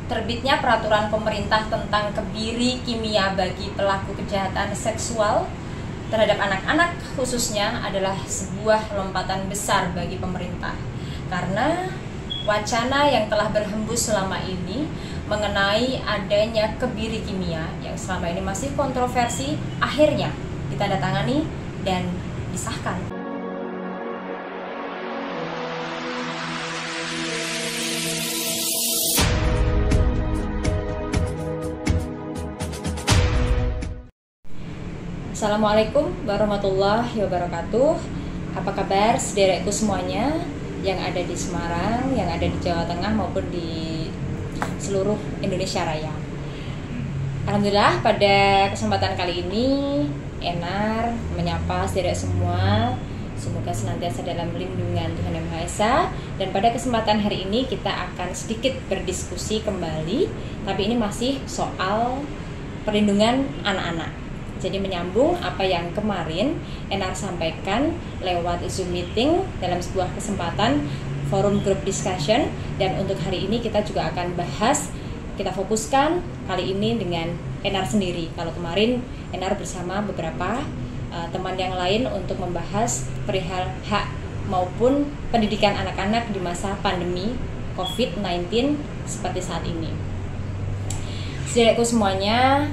Terbitnya peraturan pemerintah tentang kebiri kimia bagi pelaku kejahatan seksual terhadap anak-anak khususnya adalah sebuah lompatan besar bagi pemerintah, karena wacana yang telah berhembus selama ini mengenai adanya kebiri kimia yang selama ini masih kontroversi akhirnya ditandatangani dan disahkan. Assalamualaikum warahmatullahi wabarakatuh. Apa kabar saudaraku semuanya yang ada di Semarang, yang ada di Jawa Tengah maupun di seluruh Indonesia Raya. Alhamdulillah pada kesempatan kali ini Enar menyapa saudara semua. Semoga senantiasa dalam lindungan Tuhan Yang Maha Esa. Dan pada kesempatan hari ini kita akan sedikit berdiskusi kembali, tapi ini masih soal perlindungan anak-anak. Jadi menyambung apa yang kemarin Enar sampaikan lewat Zoom meeting dalam sebuah kesempatan forum group discussion. Dan untuk hari ini kita juga akan bahas, kita fokuskan kali ini dengan Enar sendiri. Kalau kemarin Enar bersama beberapa teman yang lain untuk membahas perihal hak maupun pendidikan anak-anak di masa pandemi COVID-19 seperti saat ini. Saudaraku semuanya,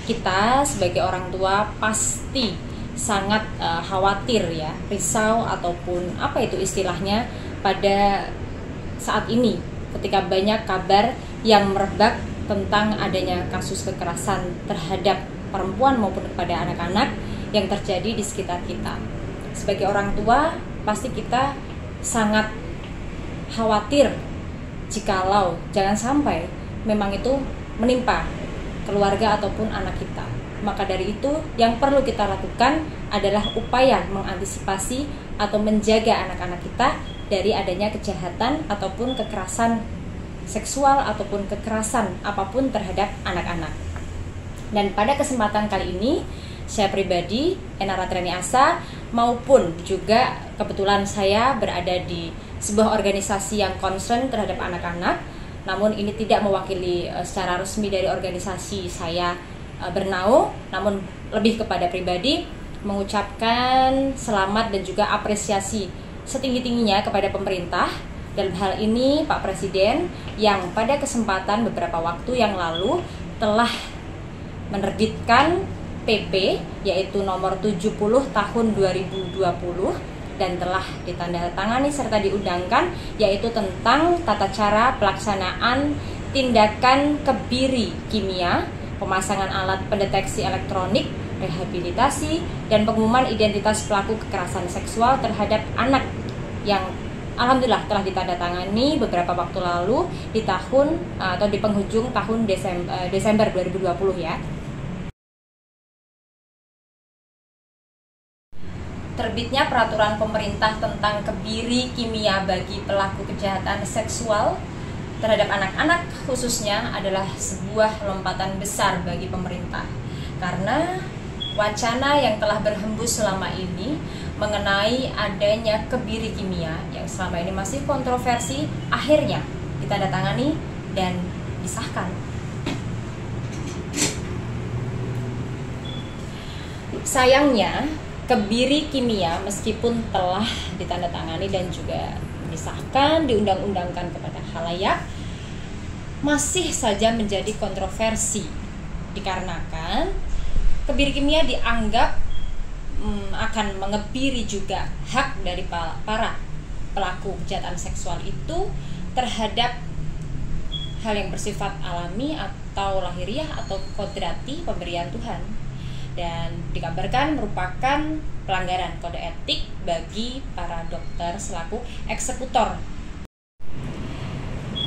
kita sebagai orang tua pasti sangat khawatir ya, risau ataupun apa itu istilahnya pada saat ini ketika banyak kabar yang merebak tentang adanya kasus kekerasan terhadap perempuan maupun kepada anak-anak yang terjadi di sekitar kita. Sebagai orang tua pasti kita sangat khawatir jikalau jangan sampai memang itu menimpa keluarga ataupun anak kita. Maka dari itu yang perlu kita lakukan adalah upaya mengantisipasi atau menjaga anak-anak kita dari adanya kejahatan ataupun kekerasan seksual ataupun kekerasan apapun terhadap anak-anak. Dan pada kesempatan kali ini saya pribadi, Enar Ratriani Asa, maupun juga kebetulan saya berada di sebuah organisasi yang concern terhadap anak-anak. Namun ini tidak mewakili secara resmi dari organisasi saya bernaung, namun lebih kepada pribadi mengucapkan selamat dan juga apresiasi setinggi-tingginya kepada pemerintah, dalam hal ini Pak Presiden yang pada kesempatan beberapa waktu yang lalu telah menerbitkan PP yaitu nomor 70 tahun 2020 dan telah ditandatangani serta diundangkan, yaitu tentang tata cara pelaksanaan tindakan kebiri kimia, pemasangan alat pendeteksi elektronik, rehabilitasi, dan pengumuman identitas pelaku kekerasan seksual terhadap anak yang alhamdulillah telah ditandatangani beberapa waktu lalu di tahun atau di penghujung tahun Desember 2020 ya. Terbitnya peraturan pemerintah tentang kebiri kimia bagi pelaku kejahatan seksual terhadap anak-anak khususnya adalah sebuah lompatan besar bagi pemerintah, karena wacana yang telah berhembus selama ini mengenai adanya kebiri kimia yang selama ini masih kontroversi akhirnya ditandatangani dan disahkan. Sayangnya kebiri kimia meskipun telah ditandatangani dan juga disahkan, diundang-undangkan kepada khalayak, masih saja menjadi kontroversi dikarenakan kebiri kimia dianggap akan mengebiri juga hak dari para pelaku kejahatan seksual itu terhadap hal yang bersifat alami atau lahiriah atau kodrati pemberian Tuhan, dan dikabarkan merupakan pelanggaran kode etik bagi para dokter selaku eksekutor.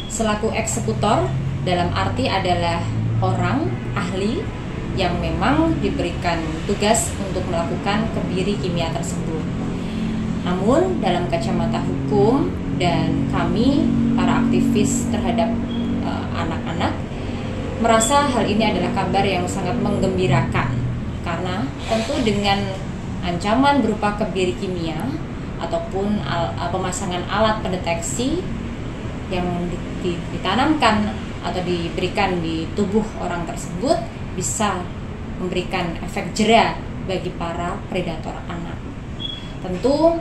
Selaku eksekutor dalam arti adalah orang ahli yang memang diberikan tugas untuk melakukan kebiri kimia tersebut. Namun dalam kacamata hukum dan kami para aktivis terhadap anak-anak merasa hal ini adalah kabar yang sangat menggembirakan, karena tentu dengan ancaman berupa kebiri kimia ataupun pemasangan alat pendeteksi yang ditanamkan atau diberikan di tubuh orang tersebut bisa memberikan efek jera bagi para predator anak. Tentu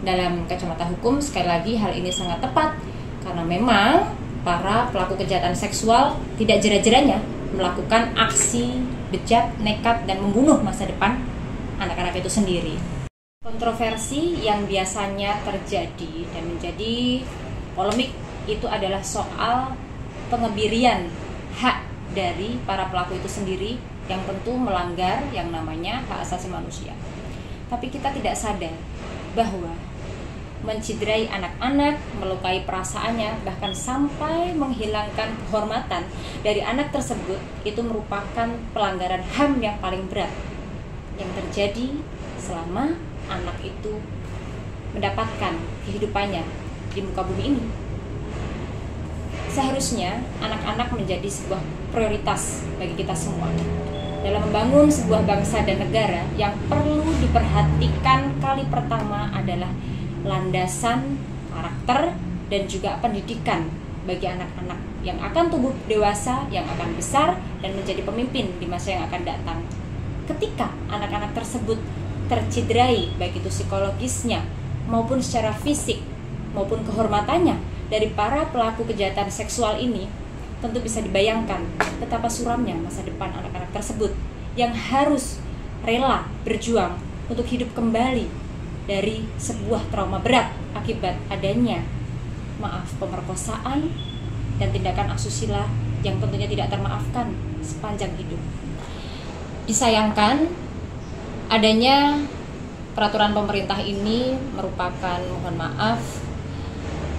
dalam kacamata hukum sekali lagi hal ini sangat tepat karena memang para pelaku kejahatan seksual tidak jera-jeranya melakukan aksi bejat, nekat, dan membunuh masa depan anak-anak itu sendiri. Kontroversi yang biasanya terjadi dan menjadi polemik itu adalah soal pengebirian hak dari para pelaku itu sendiri yang tentu melanggar yang namanya hak asasi manusia. Tapi kita tidak sadar bahwa menciderai anak-anak, melukai perasaannya, bahkan sampai menghilangkan kehormatan dari anak tersebut itu merupakan pelanggaran HAM yang paling berat yang terjadi selama anak itu mendapatkan kehidupannya di muka bumi ini. Seharusnya anak-anak menjadi sebuah prioritas bagi kita semua dalam membangun sebuah bangsa dan negara. Yang perlu diperhatikan kali pertama adalah landasan karakter dan juga pendidikan bagi anak-anak yang akan tumbuh dewasa, yang akan besar dan menjadi pemimpin di masa yang akan datang. Ketika anak-anak tersebut tercederai, baik itu psikologisnya maupun secara fisik maupun kehormatannya dari para pelaku kejahatan seksual ini, tentu bisa dibayangkan betapa suramnya masa depan anak-anak tersebut yang harus rela berjuang untuk hidup kembali dari sebuah trauma berat akibat adanya pemerkosaan dan tindakan asusila yang tentunya tidak termaafkan sepanjang hidup. Disayangkan adanya peraturan pemerintah ini merupakan, mohon maaf,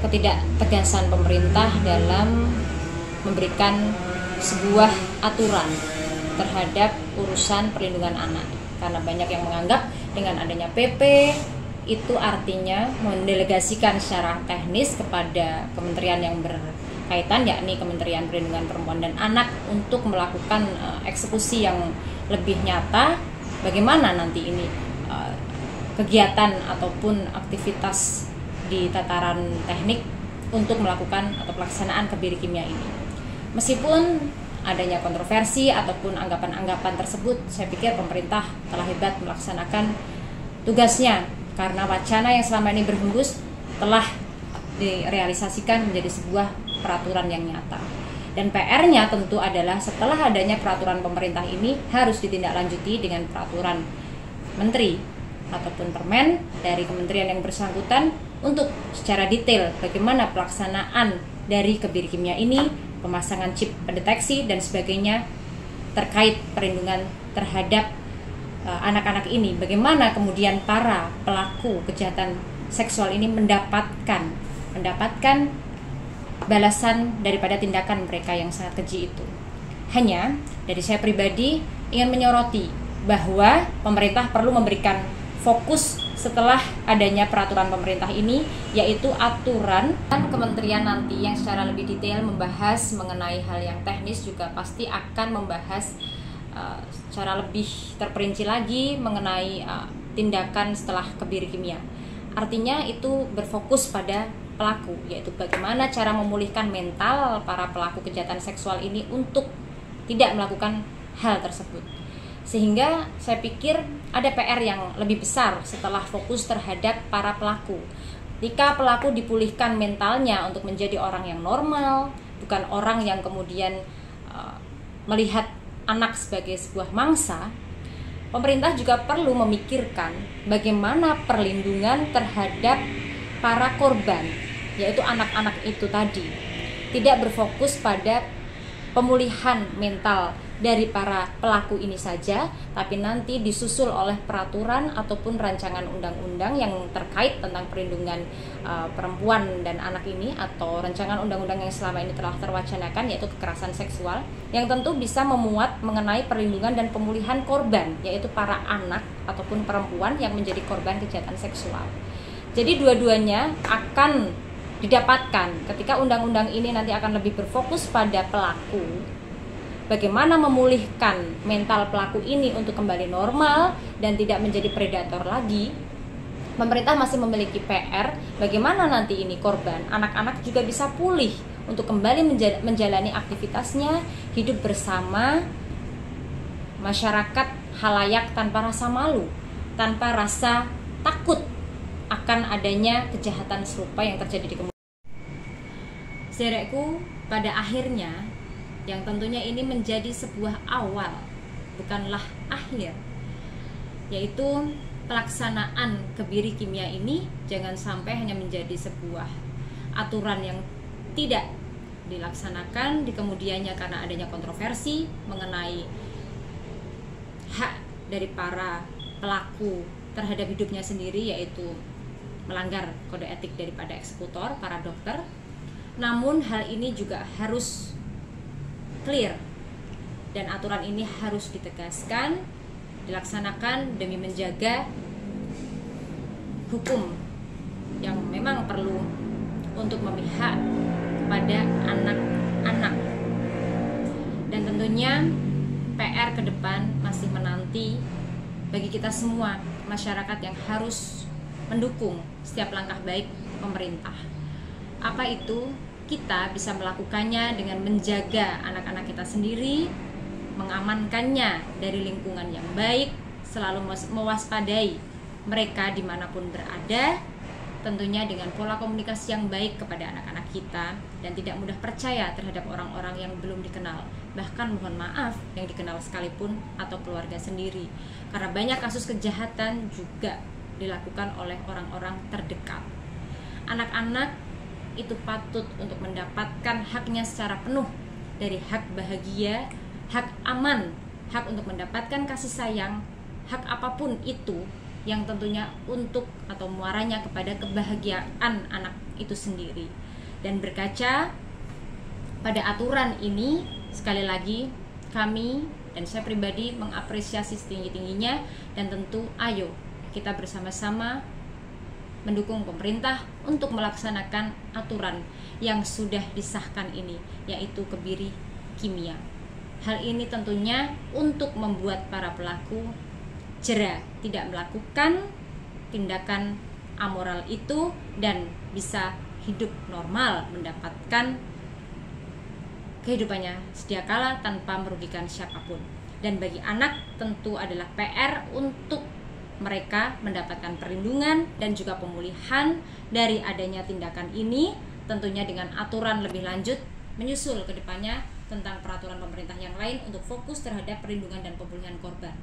ketidaktegasan pemerintah dalam memberikan sebuah aturan terhadap urusan perlindungan anak. Karena banyak yang menganggap dengan adanya PP itu artinya mendelegasikan secara teknis kepada kementerian yang berkaitan, yakni Kementerian Perlindungan Perempuan dan Anak, untuk melakukan eksekusi yang lebih nyata. Bagaimana nanti ini kegiatan ataupun aktivitas di tataran teknik untuk melakukan atau pelaksanaan kebiri kimia ini. Meskipun adanya kontroversi ataupun anggapan-anggapan tersebut, saya pikir pemerintah telah hebat melaksanakan tugasnya karena wacana yang selama ini berhembus telah direalisasikan menjadi sebuah peraturan yang nyata. Dan PR-nya tentu adalah setelah adanya peraturan pemerintah ini harus ditindaklanjuti dengan peraturan menteri ataupun permen dari kementerian yang bersangkutan untuk secara detail bagaimana pelaksanaan dari kebiri kimia ini, pemasangan chip pendeteksi dan sebagainya terkait perlindungan terhadap anak-anak ini. Bagaimana kemudian para pelaku kejahatan seksual ini mendapatkan balasan daripada tindakan mereka yang sangat keji itu. Hanya dari saya pribadi ingin menyoroti bahwa pemerintah perlu memberikan fokus setelah adanya peraturan pemerintah ini, yaitu aturan dan kementerian nanti yang secara lebih detail membahas mengenai hal yang teknis juga pasti akan membahas secara lebih terperinci lagi mengenai tindakan setelah kebiri kimia. Artinya itu berfokus pada pelaku, yaitu bagaimana cara memulihkan mental para pelaku kejahatan seksual ini untuk tidak melakukan hal tersebut. Sehingga saya pikir ada PR yang lebih besar setelah fokus terhadap para pelaku. Jika pelaku dipulihkan mentalnya untuk menjadi orang yang normal, bukan orang yang kemudian melihat anak sebagai sebuah mangsa, pemerintah juga perlu memikirkan bagaimana perlindungan terhadap para korban, yaitu anak-anak itu tadi. Tidak berfokus pada pemulihan mental dari para pelaku ini saja, tapi nanti disusul oleh peraturan ataupun rancangan undang-undang yang terkait tentang perlindungan perempuan dan anak ini, atau rancangan undang-undang yang selama ini telah terwacanakan, yaitu kekerasan seksual, yang tentu bisa memuat mengenai perlindungan dan pemulihan korban, yaitu para anak ataupun perempuan yang menjadi korban kejahatan seksual. Jadi dua-duanya akan didapatkan ketika undang-undang ini nanti akan lebih berfokus pada pelaku. Bagaimana memulihkan mental pelaku ini untuk kembali normal dan tidak menjadi predator lagi. Pemerintah masih memiliki PR bagaimana nanti ini korban, anak-anak juga bisa pulih untuk kembali menjalani aktivitasnya, hidup bersama masyarakat halayak tanpa rasa malu, tanpa rasa takut akan adanya kejahatan serupa yang terjadi di kemudian. Saudaraku, pada akhirnya yang tentunya ini menjadi sebuah awal, bukanlah akhir, yaitu pelaksanaan kebiri kimia ini jangan sampai hanya menjadi sebuah aturan yang tidak dilaksanakan di kemudiannya karena adanya kontroversi mengenai hak dari para pelaku terhadap hidupnya sendiri, yaitu melanggar kode etik daripada eksekutor, para dokter. Namun hal ini juga harus clear dan aturan ini harus ditegaskan, dilaksanakan demi menjaga hukum yang memang perlu untuk memihak kepada anak-anak. Dan tentunya PR ke depan masih menanti bagi kita semua masyarakat yang harus mendukung setiap langkah baik pemerintah. Apa itu? Kita bisa melakukannya dengan menjaga anak-anak kita sendiri, mengamankannya dari lingkungan yang baik, selalu mewaspadai mereka dimanapun berada, tentunya dengan pola komunikasi yang baik kepada anak-anak kita, dan tidak mudah percaya terhadap orang-orang yang belum dikenal, bahkan mohon maaf yang dikenal sekalipun atau keluarga sendiri, karena banyak kasus kejahatan juga dilakukan oleh orang-orang terdekat. Anak-anak itu patut untuk mendapatkan haknya secara penuh, dari hak bahagia, hak aman, hak untuk mendapatkan kasih sayang, hak apapun itu yang tentunya untuk atau muaranya kepada kebahagiaan anak itu sendiri. Dan berkaca pada aturan ini, sekali lagi kami dan saya pribadi mengapresiasi setinggi-tingginya, dan tentu ayo kita bersama-sama mendukung pemerintah untuk melaksanakan aturan yang sudah disahkan ini, yaitu kebiri kimia. Hal ini tentunya untuk membuat para pelaku jera, tidak melakukan tindakan amoral itu, dan bisa hidup normal, mendapatkan kehidupannya sedia kala tanpa merugikan siapapun. Dan bagi anak tentu adalah PR untuk mereka mendapatkan perlindungan dan juga pemulihan dari adanya tindakan ini, tentunya dengan aturan lebih lanjut menyusul ke depannya tentang peraturan pemerintah yang lain untuk fokus terhadap perlindungan dan pemulihan korban,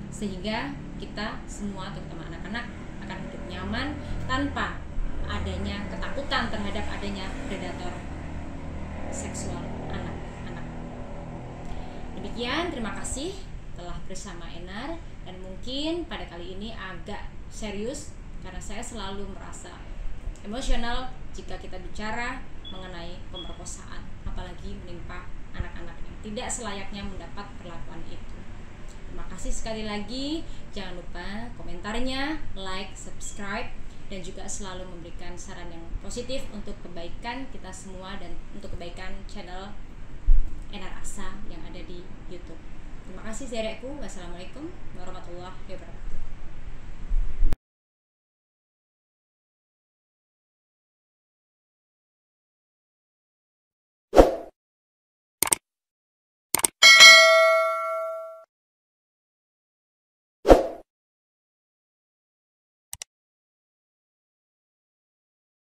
sehingga kita semua terutama anak-anak akan hidup nyaman tanpa adanya ketakutan terhadap adanya predator seksual anak-anak. Demikian, terima kasih telah bersama Enar, dan mungkin pada kali ini agak serius karena saya selalu merasa emosional jika kita bicara mengenai pemerkosaan, apalagi menimpa anak-anak yang tidak selayaknya mendapat perlakuan itu. Terima kasih sekali lagi, jangan lupa komentarnya, like, subscribe, dan juga selalu memberikan saran yang positif untuk kebaikan kita semua dan untuk kebaikan channel Enar Asa yang ada di YouTube. Terima kasih saudaraku. Wassalamualaikum warahmatullahi wabarakatuh.